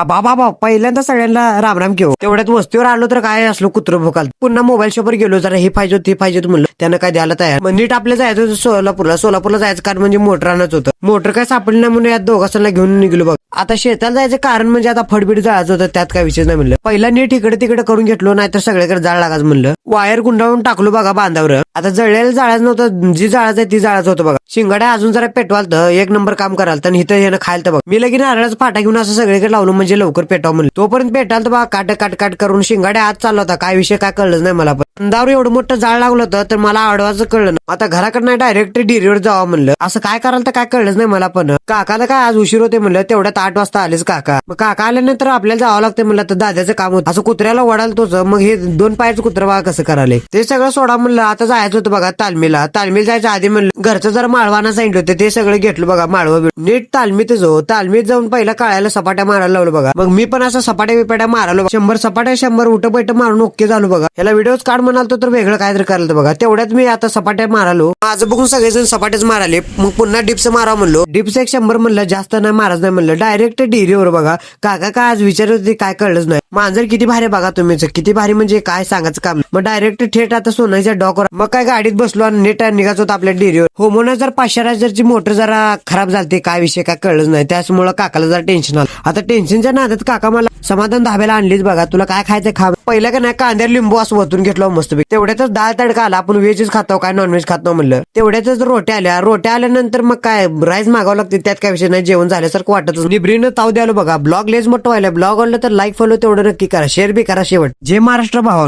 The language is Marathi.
बाबा पहिल्यांदा सगळ्यांना रामराम घेऊ. तेवढ्यात वस्तीवर आलो तर काय असलो कुत्र भोकाल. पुन्हा मोबाईल शॉपवर गेलो, जरा हे पाहिजे ते पाहिजे म्हणलं. त्यानं काय द्यायला तयार. मग नीट आपल्या जायचं होतं सोलापूरला जायचं कारण म्हणजे मोटर आणायच होतं. मोटर काय सापडली नाही म्हणून यात दोघांना घेऊन निघलो बघ. आता शेताला जायचं कारण म्हणजे आता फडबीड जायचं होतं, त्यात काय विषय नाही म्हणलं. पहिला नीट इकडे तिकडे करून घेतलो, नाहीतर सगळीकडे जाळ लागायचं म्हणलं. वायर गुंडाळून टाकलो बघा बांधावर. आता जळलेलं जाळायचं नव्हतं, जी जाळायचं ती जाळायचं होतं बघा. शिंगाड्या अजून जरा पेटवाल तर एक नंबर काम कराल तर इथं येणं खायला तर बघ. मी लगीन नारळाचा फाटा घेऊन असं सगळीकडे लावलं म्हणजे लवकर पेटाव म्हणलं. तोपर्यंत पेटाल तर बघा काट करून शिंगाड्या आत चालला होता. काय विषय काय कळलंच नाही मला. पण दारू एवढं मोठं जाळ लागलं होतं तर मला आडवाचं कळलं नाही. आता घराकडनं डायरेक्ट डिरीवर जावं म्हणलं. असं काय कराल तर काय कळलंच नाही मला. पण काकाला काय आज उशीर होते म्हणलं, तेवढ्यात 8 वाजता आलेच काका. मग काका आल्यानंतर आपल्याला जावं लागतं म्हणलं. तर दादाचं काम होतं असं कुत्र्याला वडाल तोच. मग हे 2 पायाचं कुत्र बघा कसं करायला. ते सगळं सोडा म्हणलं. आता जायचं होतं बघा तालमीला जायचं आधी म्हणलं. घरचं जरा माळवाना सांगितलं होतं, ते सगळं घेतलं बघा. माळवा नीट तालमीतच हो. तालमीत जाऊन पहिला काळायला सपाट्या मारायला लावलं बघा. मग मी पण असं सपाट्या बिपाट्या मारालो. 100 सपाट्या 100 उठ बैठ मारून ओके झालो बघा. याला व्हिडिओच काढ म्हणालतो तर वेगळं काय तर करायला बघा. तेवढ्यात मी आता सपाट्या मारालो. माझं बघून सगळेजण सपाट्याच माराले. मग पुन्हा डिप्स मारा म्हणलो. डिप्स 100 म्हणलं, जास्त नाही मारायचं नाही म्हणलं. डायरेक्ट डिरीवर बघा. काका काय आज विचारत होते काय कळलंच नाही. मांजर किती भारी बघा तुम्हीच, किती भारी म्हणजे काय सांगायचं काम. मग डायरेक्ट थेट आता सोनाईच्या डॉकवर. मग काय गाडीत बसलो आणि नेट निघायचं होतं आपल्या डेअरीवर. हो म्हणून जर 500,000ची मोटर जरा खराब झाली, काय विषय काय कळलंच नाही. त्यामुळे काकाला जरा टेन्शन आलं. आता टेन्शनच्या नादात काका मला समाधान धाब्याला आणलीच बघा. तुला काय खायचं खा. पहिला का नाही कांद्यावर लिंबू असं वतून घेतलं मस्त. तेवढ्यातच डाळ तडका आला. आपण व्हेजच खातो काय नॉनव्हेज खातो म्हणलं. तेवढ्यातच रोट्या आल्यानंतर मग काय राईस मागावं लागते. त्यात काय विषय नाही. जेवण झाल्यासारखं वाटत निब्रीनं ताव द्यालो बघा. ब्लॉग लेच मोठं व्हायला. ब्लॉग आवडलं तर लाईक फॉलो तेवढं नक्की करा. शेअर बी करा. शेवट जय महाराष्ट्र भावा.